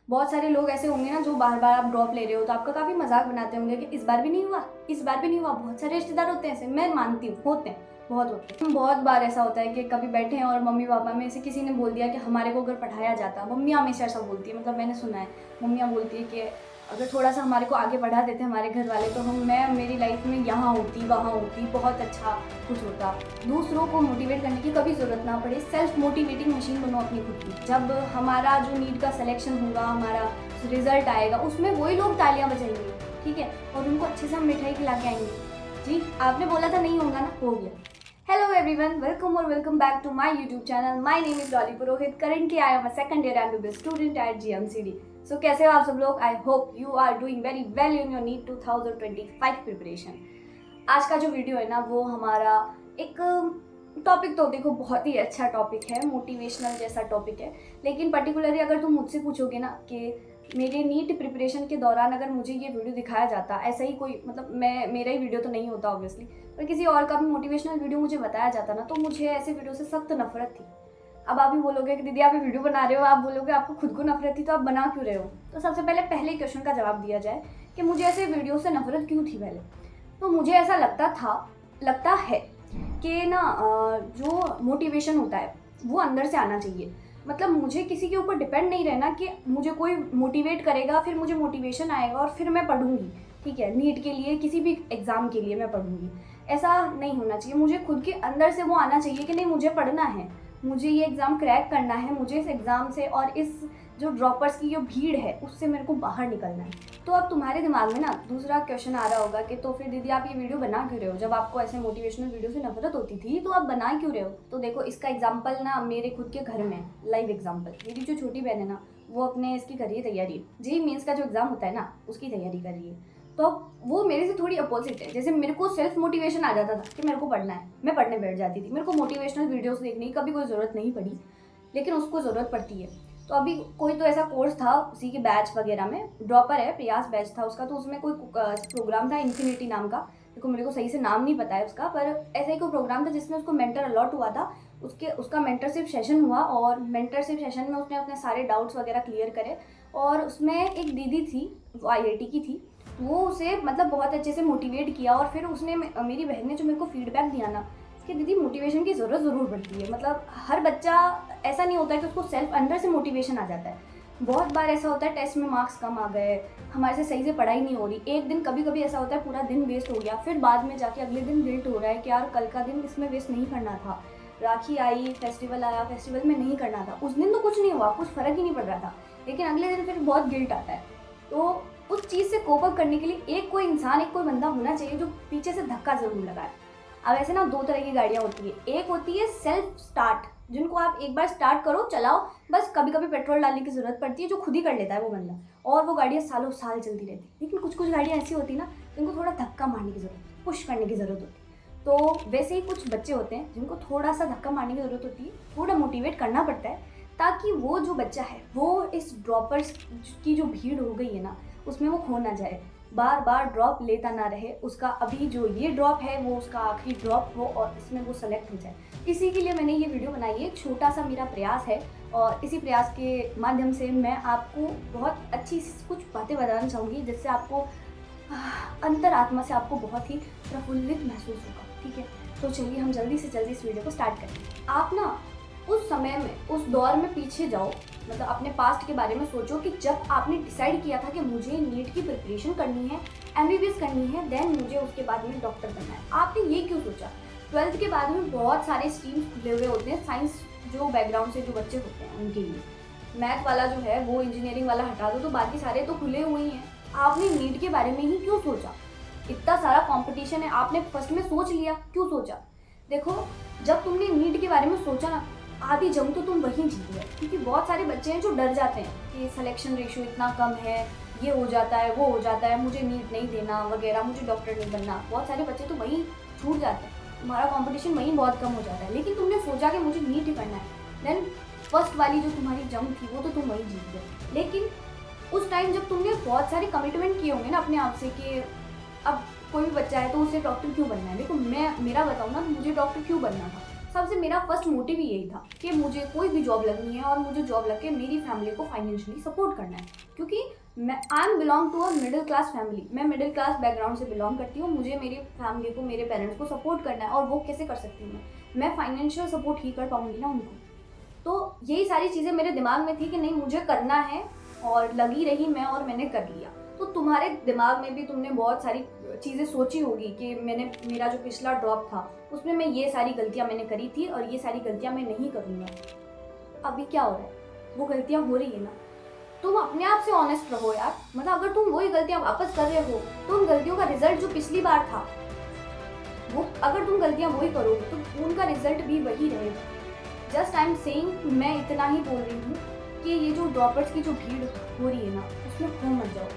बहुत सारे लोग ऐसे होंगे ना जो बार बार आप ड्रॉप ले रहे हो तो आपका काफ़ी मजाक बनाते होंगे कि इस बार भी नहीं हुआ, इस बार भी नहीं हुआ। बहुत सारे रिश्तेदार होते हैं ऐसे, मैं मानती हूँ, होते हैं, बहुत होते हैं। बहुत बार ऐसा होता है कि कभी बैठे हैं और मम्मी पापा में से किसी ने बोल दिया कि हमारे को अगर पढ़ाया जाता, मम्मियाँ हमेशा ऐसा बोलती है, मतलब मैंने सुना है, मम्मियाँ बोलती है कि अगर थोड़ा सा हमारे को आगे बढ़ा देते हमारे घर वाले तो मैं मेरी लाइफ में यहाँ होती, वहाँ होती, बहुत अच्छा कुछ होता। दूसरों को मोटिवेट करने की कभी ज़रूरत ना पड़े, सेल्फ मोटिवेटिंग मशीन बनो अपनी खुद की। जब हमारा जो नीट का सिलेक्शन होगा, हमारा रिजल्ट आएगा, उसमें वही लोग तालियां बजाएंगे, ठीक है, और उनको अच्छे से हम मिठाई खिला के आएंगे। जी आपने बोला था नहीं होगा ना, हो गया। हेलो एवरीवन, वेलकम और welcome back to my YouTube channel. My name is Dolly Purohit. Currently I am a second year MBBS student at GMCD. So कैसे हो आप सब लोग? I hope you are doing very well in your NEET 2025 preparation. आज का जो video है ना, वो हमारा एक टॉपिक, तो देखो बहुत ही अच्छा टॉपिक है, मोटिवेशनल जैसा टॉपिक है। लेकिन पर्टिकुलरली अगर तुम मुझसे पूछोगे ना कि मेरे नीट प्रिपरेशन के दौरान अगर मुझे ये वीडियो दिखाया जाता, ऐसा ही कोई, मतलब मेरा ही वीडियो तो नहीं होता ऑब्वियसली, पर किसी और का भी मोटिवेशनल वीडियो मुझे बताया जाता ना, तो मुझे ऐसे वीडियो से सख्त नफरत थी। अब आप भी बोलोगे कि दीदी आप ये वीडियो बना रहे हो, आप बोलोगे आपको खुद को नफरत थी, तो आप बना क्यों रहे हो? तो सबसे पहले क्वेश्चन का जवाब दिया जाए कि मुझे ऐसे वीडियो से नफरत क्यों थी। पहले तो मुझे ऐसा लगता है कि ना जो मोटिवेशन होता है वो अंदर से आना चाहिए। मतलब मुझे किसी के ऊपर डिपेंड नहीं रहना कि मुझे कोई मोटिवेट करेगा, फिर मुझे मोटिवेशन आएगा और फिर मैं पढ़ूंगी, ठीक है, नीट के लिए, किसी भी एग्ज़ाम के लिए मैं पढ़ूंगी। ऐसा नहीं होना चाहिए। मुझे खुद के अंदर से वो आना चाहिए कि नहीं, मुझे पढ़ना है, मुझे ये एग्ज़ाम क्रैक करना है, मुझे इस एग्ज़ाम से और इस जो ड्रॉपर्स की जो भीड़ है उससे मेरे को बाहर निकलना है। तो अब तुम्हारे दिमाग में ना दूसरा क्वेश्चन आ रहा होगा कि तो फिर दीदी आप ये वीडियो बना क्यों रहे हो? जब आपको ऐसे मोटिवेशनल वीडियो से नफरत होती थी तो आप बना क्यों रहे हो? तो देखो, इसका एग्जाम्पल ना मेरे खुद के घर में, लाइव एग्जाम्पल। मेरी जो छोटी बहन है ना, वो अपने इसकी कर रही है तैयारी, जेईई मेंस का जो एग्जाम होता है ना, उसकी तैयारी कर रही है। तो वो मेरे से थोड़ी अपोजिट है। जैसे मेरे को सेल्फ मोटिवेशन आ जाता था कि मेरे को पढ़ना है, मैं पढ़ने बैठ जाती थी, मेरे को मोटिवेशनल वीडियोस देखने की कभी कोई ज़रूरत नहीं पड़ी, लेकिन उसको ज़रूरत पड़ती है। तो अभी कोई तो ऐसा कोर्स था उसी के बैच वगैरह में, ड्रॉपर है, प्रयास बैच था उसका, तो उसमें कोई प्रोग्राम था इन्फिनिटी नाम का। देखो मेरे को सही से नाम नहीं पता है उसका, पर ऐसा ही कोई प्रोग्राम था जिसमें उसको मेंटर अलॉट हुआ था। उसका मेंटरशिप सेशन हुआ और मेंटरशिप सेशन में उसने अपने सारे डाउट्स वगैरह क्लियर करे। और उसमें एक दीदी थी जो आईआईटी की थी, वो उसे मतलब बहुत अच्छे से मोटिवेट किया। और फिर उसने, मेरी बहन ने जो मेरे को फीडबैक दिया ना कि दीदी मोटिवेशन की ज़रूरत ज़रूर पड़ती है। मतलब हर बच्चा ऐसा नहीं होता है कि उसको सेल्फ अंदर से मोटिवेशन आ जाता है। बहुत बार ऐसा होता है टेस्ट में मार्क्स कम आ गए, हमारे से सही से पढ़ाई नहीं हो रही, एक दिन कभी कभी ऐसा होता है पूरा दिन वेस्ट हो गया, फिर बाद में जाके अगले दिन गिल्ट हो रहा है कि यार कल का दिन इसमें वेस्ट नहीं करना था, राखी आई, फेस्टिवल आया, फेस्टिवल में नहीं करना था, उस दिन तो कुछ नहीं हुआ, कुछ फ़र्क ही नहीं पड़ रहा था, लेकिन अगले दिन फिर बहुत गिल्ट आता है। तो उस चीज़ से कोप अप करने के लिए एक कोई इंसान, एक कोई बंदा होना चाहिए जो पीछे से धक्का ज़रूर लगाए। अब ऐसे ना दो तरह की गाड़ियाँ होती है। एक होती है सेल्फ स्टार्ट, जिनको आप एक बार स्टार्ट करो, चलाओ, बस कभी कभी पेट्रोल डालने की ज़रूरत पड़ती है, जो खुद ही कर लेता है वो बंदा, और वो गाड़ियाँ सालों साल चलती रहती है। लेकिन कुछ गाड़ियाँ ऐसी होती है ना जिनको थोड़ा धक्का मारने की ज़रूरत, पुश करने की ज़रूरत होती है। तो वैसे ही कुछ बच्चे होते हैं जिनको थोड़ा सा धक्का मारने की ज़रूरत होती है, थोड़ा मोटिवेट करना पड़ता है, ताकि वो जो बच्चा है वो इस ड्रॉपर्स की जो भीड़ हो गई है ना, उसमें वो खो ना जाए, बार बार ड्रॉप लेता ना रहे, उसका अभी जो ये ड्रॉप है वो उसका आखिरी ड्रॉप हो और इसमें वो सेलेक्ट हो जाए। इसी के लिए मैंने ये वीडियो बनाई है, छोटा सा मेरा प्रयास है, और इसी प्रयास के माध्यम से मैं आपको बहुत अच्छी कुछ बातें बताना चाहूँगी, जिससे आपको अंतरात्मा से आपको बहुत ही प्रफुल्लित महसूस होगा, ठीक है। तो चलिए हम जल्दी से जल्दी इस वीडियो को स्टार्ट करें। आप ना उस समय में, उस दौर में पीछे जाओ, मतलब अपने पास्ट के बारे में सोचो कि जब आपने डिसाइड किया था कि मुझे नीट की प्रिपरेशन करनी है, एमबीबीएस करनी है, देन मुझे उसके बाद में डॉक्टर बनना है। आपने ये क्यों सोचा? 12th के बाद में बहुत सारे स्ट्रीम्स खुले हुए होते हैं, साइंस जो बैकग्राउंड से जो बच्चे होते हैं उनके लिए। मैथ वाला जो है वो, इंजीनियरिंग वाला हटा दो तो बाकी सारे तो खुले हुए ही हैं। आपने नीट के बारे में ही क्यों सोचा? इतना सारा कॉम्पिटिशन है, आपने फर्स्ट में सोच लिया, क्यों सोचा? देखो, जब तुमने नीट के बारे में सोचा ना, आधी जंग तो तुम वहीं जीत गए। क्योंकि बहुत सारे बच्चे हैं जो डर जाते हैं कि सिलेक्शन रेशियो इतना कम है, ये हो जाता है, वो हो जाता है, मुझे नीट नहीं देना वगैरह, मुझे डॉक्टर नहीं बनना। बहुत सारे बच्चे तो वहीं छूट जाते हैं, तुम्हारा कंपटीशन वहीं बहुत कम हो जाता है। लेकिन तुमने सोचा कि मुझे नीट ही करना है, देन फर्स्ट वाली जो तुम्हारी जंग थी वो तो तुम वहीं जीत गए। लेकिन उस टाइम जब तुमने बहुत सारे कमिटमेंट किए होंगे ना अपने आप से कि अब कोई भी बच्चा है तो उसे डॉक्टर क्यों बनना है। देखो मैं मेरा बताऊँ ना, मुझे डॉक्टर क्यों बनना था, सबसे मेरा फर्स्ट मोटिव ही यही था कि मुझे कोई भी जॉब लगनी है और मुझे जॉब लग के मेरी फैमिली को फाइनेंशियली सपोर्ट करना है, क्योंकि I am belong to a middle class family. मैं मिडिल क्लास बैकग्राउंड से बिलोंग करती हूँ। मुझे मेरी फैमिली को, मेरे पेरेंट्स को सपोर्ट करना है, और वो कैसे कर सकती हूँ मैं फाइनेंशियल सपोर्ट ही कर पाऊँगी ना उनको। तो यही सारी चीज़ें मेरे दिमाग में थी कि नहीं मुझे करना है, और लगी रही मैं और मैंने कर लिया। तो तुम्हारे दिमाग में भी तुमने बहुत सारी चीज़ें सोची होगी कि मेरा जो पिछला ड्रॉप था उसमें मैं ये सारी गलतियाँ मैंने करी थी और ये सारी गलतियाँ मैं नहीं करूँगा। अभी क्या हो रहा है, वो गलतियाँ हो रही है ना, तुम अपने आप से ऑनेस्ट रहो यार। मतलब अगर तुम वही गलतियाँ वापस कर रहे हो तो उन गलतियों का रिजल्ट जो पिछली बार था, वो अगर तुम गलतियाँ वही करोगे तो उनका रिजल्ट भी वही रहेगा। जस्ट आई एम सेइंग, मैं इतना ही बोल रही हूँ कि ये जो ड्रॉपर्स की जो भीड़ हो रही है ना, उसमें खो मत जाओ,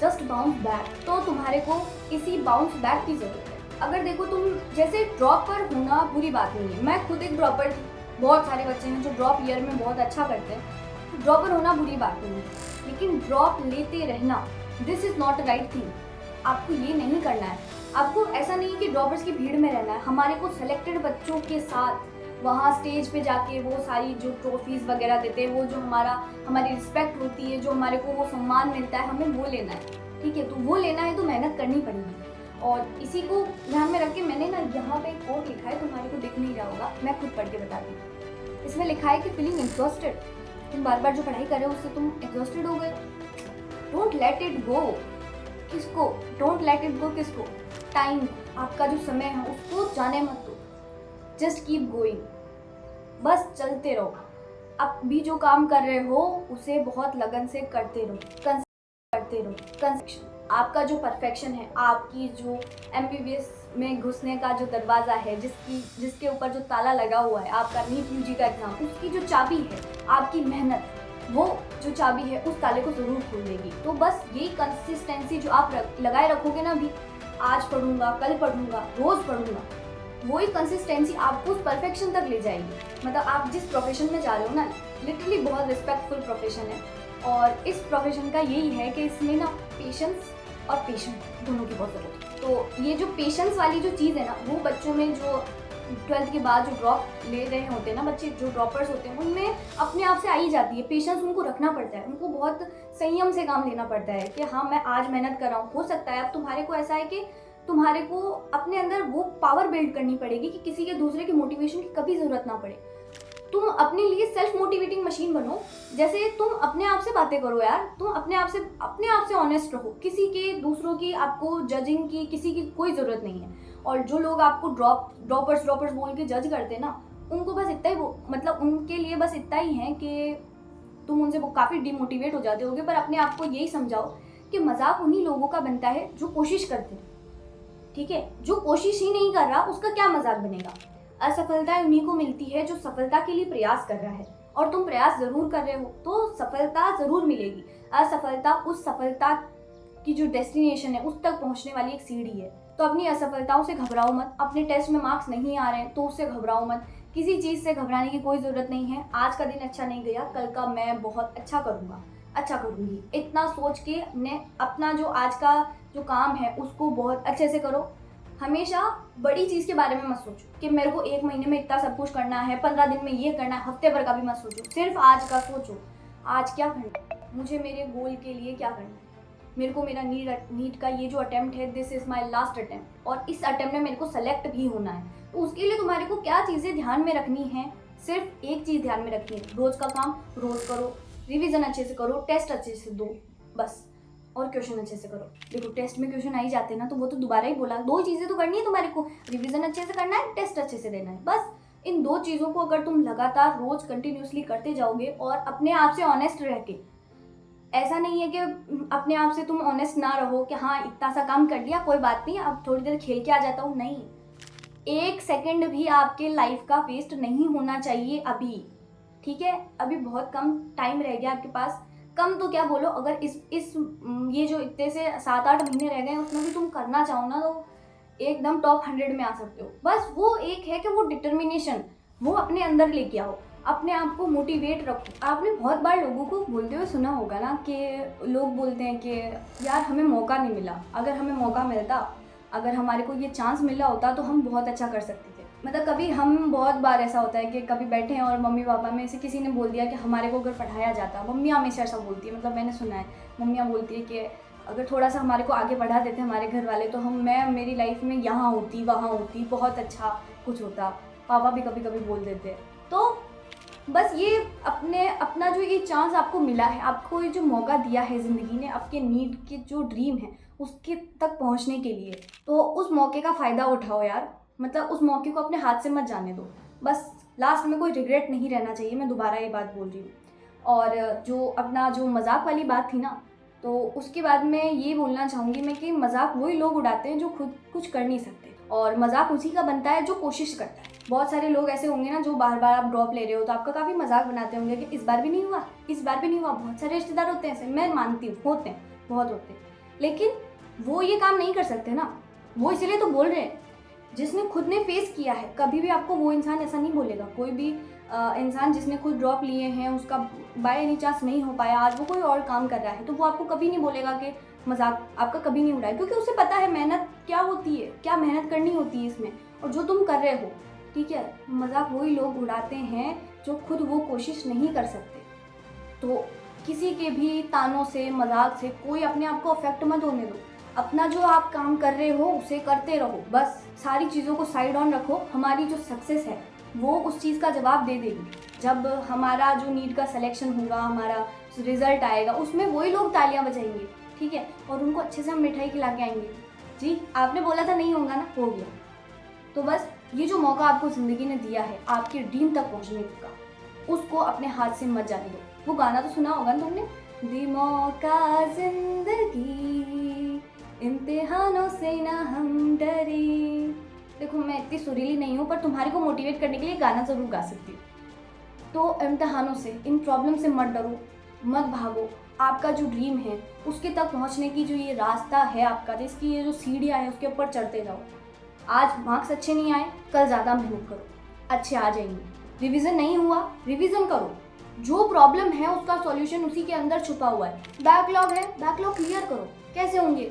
जस्ट बाउंस बैक। तो तुम्हारे को इसी बाउंस बैक की ज़रूरत है। अगर देखो तुम जैसे ड्रॉप पर होना बुरी बात नहीं है, मैं खुद एक ड्रॉपर थी, बहुत सारे बच्चे हैं जो ड्रॉप ईयर में बहुत अच्छा करते हैं, तो ड्रॉपर होना बुरी बात नहीं है, लेकिन ड्रॉप लेते रहना this is not the right thing. आपको ये नहीं करना है। आपको ऐसा नहीं कि ड्रॉपर्स की भीड़ में रहना है। हमारे को सेलेक्टेड बच्चों के साथ वहाँ स्टेज पे जाके वो सारी जो ट्रॉफीज़ वगैरह देते हैं, वो जो हमारी रिस्पेक्ट होती है, जो हमारे को वो सम्मान मिलता है, हमें वो लेना है। ठीक है, तो वो लेना है तो मेहनत करनी पड़ेगी। और इसी को ध्यान में रख के मैंने ना यहाँ पे एक कोट लिखा है, तुम्हारे को दिख नहीं रहा होगा, मैं खुद पढ़ के बताती हूँ। इसमें लिखा है कि फीलिंग एग्जॉस्टेड, तुम बार बार जो पढ़ाई कर रहे हो उससे तुम एग्जॉस्टेड हो गए, डोंट लेट इट गो। किसको डोंट लेट इट गो? किसको? टाइम, आपका जो समय है उसको जाने मत दो, जस्ट कीप गोइंग, बस चलते रहो। अब भी जो काम कर रहे हो उसे बहुत लगन से करते रहो, कंसेप्शन। आपका जो परफेक्शन है, आपकी जो MBBS में घुसने का जो दरवाज़ा है, जिसके ऊपर जो ताला लगा हुआ है, आपका नीट UG का एग्ज़ाम, उसकी जो चाबी है आपकी मेहनत, वो जो चाबी है उस ताले को ज़रूर खोल देगी। तो बस यही कंसिस्टेंसी जो आप लगाए रखोगे ना, भी आज पढ़ूंगा, कल पढ़ूंगा, रोज़ पढ़ूंगा, वही कंसिस्टेंसी आपको उस परफेक्शन तक ले जाएगी। मतलब आप जिस प्रोफेशन में जा रहे हो ना, लिटरली बहुत रिस्पेक्टफुल प्रोफेशन है, और इस प्रोफेशन का यही है कि इसमें ना पेशेंस और पेशेंट दोनों की बहुत ज़रूरत है। तो ये जो पेशेंस वाली जो चीज़ है ना, वो बच्चों में जो 12th के बाद जो ड्रॉप ले रहे होते हैं ना बच्चे, जो ड्रॉपर्स होते हैं, उनमें अपने आप से आ ही जाती है। पेशेंस उनको रखना पड़ता है, उनको बहुत संयम से काम लेना पड़ता है कि हाँ मैं आज मेहनत कर रहा हूँ। हो सकता है अब तुम्हारे को ऐसा है कि तुम्हारे को अपने अंदर वो पावर बिल्ड करनी पड़ेगी कि किसी के दूसरे के मोटिवेशन की कभी ज़रूरत ना पड़े। तुम अपने लिए सेल्फ मोटिवेटिंग मशीन बनो। जैसे तुम अपने आप से बातें करो यार, तुम अपने आप से ऑनेस्ट रहो। किसी के दूसरों की आपको जजिंग की किसी की कोई ज़रूरत नहीं है। और जो लोग आपको ड्रॉपर्स बोल के जज करते हैं ना, उनको बस इतना ही मतलब उनके लिए बस इतना ही है कि तुम उनसे काफ़ी डिमोटिवेट हो जाते होगे। पर अपने आप को यही समझाओ कि मजाक उन्हीं लोगों का बनता है जो कोशिश करते हैं। ठीक है, जो कोशिश ही नहीं कर रहा उसका क्या मजाक बनेगा। असफलता उन्हीं को मिलती है जो सफलता के लिए प्रयास कर रहा है, और तुम प्रयास जरूर कर रहे हो तो सफलता जरूर मिलेगी। असफलता उस सफलता की जो डेस्टिनेशन है उस तक पहुंचने वाली एक सीढ़ी है। तो अपनी असफलताओं से घबराओ मत। अपने टेस्ट में मार्क्स नहीं आ रहे हैं तो उससे घबराओ मत। किसी चीज़ से घबराने की कोई ज़रूरत नहीं है। आज का दिन अच्छा नहीं गया, कल का मैं बहुत अच्छा करूँगा, अच्छा करूँगी, इतना सोच के ने अपना जो आज का जो काम है उसको बहुत अच्छे से करो। हमेशा बड़ी चीज़ के बारे में मत सोचो कि मेरे को 1 महीने में इतना सब कुछ करना है, 15 दिन में ये करना है, हफ्ते भर का भी मत सोचो। सिर्फ आज का सोचो, आज क्या करना है, मुझे मेरे गोल के लिए क्या करना है। मेरे को मेरा नीट का ये जो अटेम्प्ट है, this is my last attempt, और इस अटेम्प्ट में मेरे को सेलेक्ट भी होना है। तो उसके लिए तुम्हारे को क्या चीज़ें ध्यान में रखनी है, सिर्फ एक चीज़ ध्यान में रखनी है, रोज़ का काम रोज़ करो, रिविज़न अच्छे से करो, टेस्ट अच्छे से दो बस, और क्वेश्चन अच्छे से करो। देखो टेस्ट में क्वेश्चन आ ही जाते हैं ना, तो वो तो दोबारा ही बोला, 2 चीज़ें तो करनी है तुम्हारे को, रिवीजन अच्छे से करना है, टेस्ट अच्छे से देना है। बस इन 2 चीज़ों को अगर तुम लगातार रोज कंटिन्यूसली करते जाओगे और अपने आप से ऑनेस्ट रह के, ऐसा नहीं है कि अपने आप से तुम ऑनेस्ट ना रहो कि हाँ इतना सा काम कर लिया, कोई बात नहीं, अब थोड़ी देर खेल के आ जाता हूँ, नहीं। 1 सेकेंड भी आपके लाइफ का वेस्ट नहीं होना चाहिए अभी। ठीक है, अभी बहुत कम टाइम रह गया आपके पास। कम तो क्या बोलो, अगर इस ये जो इतने से 7-8 महीने रह गए उसमें भी तुम करना चाहो ना तो एकदम टॉप 100 में आ सकते हो। बस वो एक है कि वो डिटर्मिनेशन वो अपने अंदर लेके आओ, अपने आप को मोटिवेट रखो। आपने बहुत बार लोगों को बोलते हुए सुना होगा ना कि लोग बोलते हैं कि यार हमें मौका नहीं मिला, अगर हमें मौका मिलता, अगर हमारे को ये चांस मिला होता तो हम बहुत अच्छा कर सकते थे। मतलब कभी हम बहुत बार ऐसा होता है कि कभी बैठे हैं और मम्मी पापा में से किसी ने बोल दिया कि हमारे को अगर पढ़ाया जाता, मम्मियाँ हमेशा ऐसा बोलती है, मतलब मैंने सुना है, मम्मियाँ बोलती है कि अगर थोड़ा सा हमारे को आगे बढ़ा देते हमारे घर वाले तो मैं मेरी लाइफ में यहाँ होती वहाँ होती, बहुत अच्छा कुछ होता। पापा भी कभी कभी बोल देते हैं। तो बस ये अपना जो ये चांस आपको मिला है, आपको ये जो मौका दिया है ज़िंदगी ने आपके नीड के जो ड्रीम है उसके तक पहुंचने के लिए, तो उस मौके का फ़ायदा उठाओ यार। मतलब उस मौके को अपने हाथ से मत जाने दो। बस लास्ट में कोई रिग्रेट नहीं रहना चाहिए, मैं दोबारा ये बात बोल रही हूँ। और जो अपना जो मजाक वाली बात थी ना, तो उसके बाद मैं ये बोलना चाहूँगी मैं कि मजाक वही लोग उड़ाते हैं जो खुद कुछ कर नहीं सकते, और मजाक उसी का बनता है जो कोशिश करता है। बहुत सारे लोग ऐसे होंगे ना जो बार बार आप ड्रॉप ले रहे हो तो आपका काफ़ी मजाक बनाते होंगे कि इस बार भी नहीं हुआ, इस बार भी नहीं हुआ। बहुत सारे रिश्तेदार होते हैं ऐसे, मैं मानती हूँ होते हैं, बहुत होते हैं, लेकिन वो ये काम नहीं कर सकते ना, वो इसलिए तो बोल रहे हैं। जिसने खुद ने फेस किया है, कभी भी आपको वो इंसान ऐसा नहीं बोलेगा। कोई भी इंसान जिसने खुद ड्रॉप लिए हैं, उसका बाय एनी चांस नहीं हो पाया, आज वो कोई और काम कर रहा है, तो वो आपको कभी नहीं बोलेगा कि मजाक आपका कभी नहीं उड़ाए, क्योंकि उसे पता है मेहनत क्या होती है, क्या मेहनत करनी होती है इसमें, और जो तुम कर रहे हो। ठीक है, मजाक वही लोग उड़ाते हैं जो खुद वो कोशिश नहीं कर सकते। तो किसी के भी तानों से, मजाक से कोई अपने आप को अफेक्ट मत होने दो। अपना जो आप काम कर रहे हो उसे करते रहो, बस सारी चीज़ों को साइड ऑन रखो। हमारी जो सक्सेस है वो उस चीज़ का जवाब दे देगी। जब हमारा जो नीट का सिलेक्शन होगा, हमारा रिजल्ट आएगा, उसमें वही लोग तालियां बजाएंगे, ठीक है, और उनको अच्छे से हम मिठाई खिला के आएंगे। जी आपने बोला था नहीं होगा ना, हो गया। तो बस ये जो मौका आपको ज़िंदगी ने दिया है आपके ड्रीम तक पहुँचने का, उसको अपने हाथ से मत जाने दो। वो गाना तो सुना होगा ना तुमने, दी मौका जिंदगी इम्तिहानों से ना हम डरे। देखो मैं इतनी सुरीली नहीं हूँ, पर तुम्हारे को मोटिवेट करने के लिए गाना ज़रूर गा सकती हूँ। तो इम्तिहानों से, इन प्रॉब्लम से मत डरो, मत भागो। आपका जो ड्रीम है उसके तक पहुँचने की जो ये रास्ता है आपका, जिसकी ये जो सीढ़ियाँ हैं उसके ऊपर चढ़ते जाओ। आज मार्क्स अच्छे नहीं आए, कल ज़्यादा मेहनत करो, अच्छे आ जाएंगे। रिवीजन नहीं हुआ, रिवीजन करो। जो प्रॉब्लम है उसका सॉल्यूशन उसी के अंदर छुपा हुआ है। बैकलॉग है, बैकलॉग क्लियर करो। कैसे होंगे,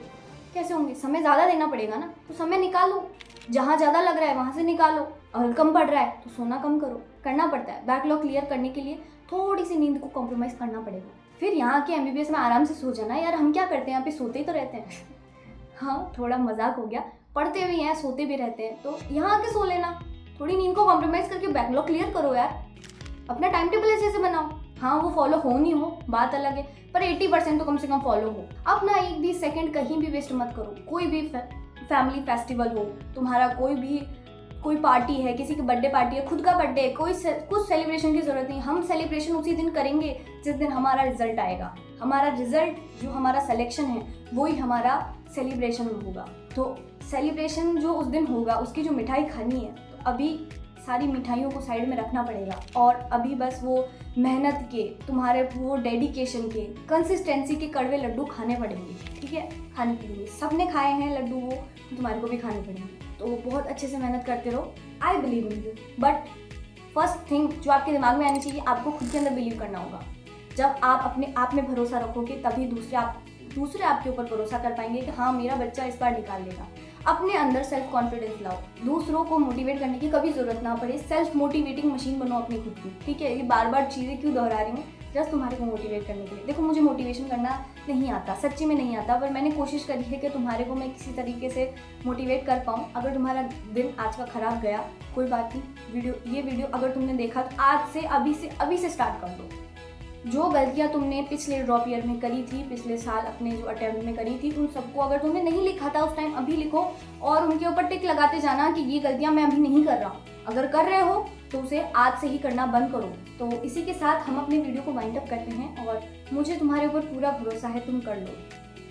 कैसे होंगे? समय ज़्यादा देना पड़ेगा ना, तो समय निकालो। जहाँ ज़्यादा लग रहा है वहाँ से निकालो, और कम पड़ रहा है तो सोना कम करो। करना पड़ता है। बैकलॉग क्लियर करने के लिए थोड़ी सी नींद को कॉम्प्रोमाइज़ करना पड़ेगा। फिर यहाँ के MBBS में आराम से सो जाना। यार हम क्या करते हैं यहाँ पे, सोते ही तो रहते हैं। हाँ थोड़ा मजाक हो गया, पढ़ते भी हैं सोते भी रहते हैं, तो यहाँ आके सो लेना। थोड़ी नींद को कॉम्प्रोमाइज़ करके बैकलॉग क्लियर करो यार। अपना टाइम टेबल ऐसे बनाओ। हाँ वो फॉलो हो नहीं हो बात अलग है, पर 80% तो कम से कम फॉलो हो। अपना एक भी सेकंड कहीं भी वेस्ट मत करो। कोई भी फैमिली फेस्टिवल हो, तुम्हारा कोई पार्टी है, किसी की बर्थडे पार्टी है, खुद का बर्थडे है, कुछ सेलिब्रेशन की ज़रूरत नहीं। हम सेलिब्रेशन उसी दिन करेंगे जिस दिन हमारा रिजल्ट आएगा। हमारा रिजल्ट जो हमारा सिलेक्शन है वही हमारा सेलिब्रेशन होगा। तो सेलिब्रेशन जो उस दिन होगा उसकी जो मिठाई खानी है, तो अभी सारी मिठाइयों को साइड में रखना पड़ेगा, और अभी बस वो मेहनत के, तुम्हारे वो डेडिकेशन के, कंसिस्टेंसी के कड़वे लड्डू खाने पड़ेंगे। ठीक है, खाने पड़ेंगे। सबने खाए हैं लड्डू, वो तुम्हारे को भी खाने पड़ेंगे। तो बहुत अच्छे से मेहनत करते रहो। I believe in you. But first thing जो आपके दिमाग में आनी चाहिए, आपको खुद के अंदर बिलीव करना होगा। जब आप अपने आप में भरोसा रखोगे तभी दूसरे आपके ऊपर भरोसा कर पाएंगे कि हाँ मेरा बच्चा इस बार निकाल लेगा। अपने अंदर सेल्फ कॉन्फिडेंस लाओ। दूसरों को मोटिवेट करने की कभी ज़रूरत ना पड़े। सेल्फ मोटिवेटिंग मशीन बनो अपनी खुद की। ठीक है, ये बार बार चीज़ें क्यों दोहरा रही हूँ, जस्ट तुम्हारे को मोटिवेट करने के लिए। देखो मुझे मोटिवेशन करना नहीं आता, सच्ची में नहीं आता, पर मैंने कोशिश करी है कि तुम्हारे को मैं किसी तरीके से मोटिवेट कर पाऊँ। अगर तुम्हारा दिन आज का ख़राब गया कोई बात नहीं, ये वीडियो अगर तुमने देखा तो आज से अभी से स्टार्ट कर दो। जो गलतियां तुमने पिछले ड्रॉप ईयर में करी थी, पिछले साल अपने जो अटेम्प्ट में करी थी, उन सबको अगर तुमने नहीं लिखा था उस टाइम, अभी लिखो और उनके ऊपर टिक लगाते जाना कि ये गलतियां मैं अभी नहीं कर रहा हूँ। अगर कर रहे हो तो उसे आज से ही करना बंद करो। तो इसी के साथ हम अपने वीडियो को वाइंड अप करते हैं, और मुझे तुम्हारे ऊपर पूरा भरोसा है, तुम कर लो।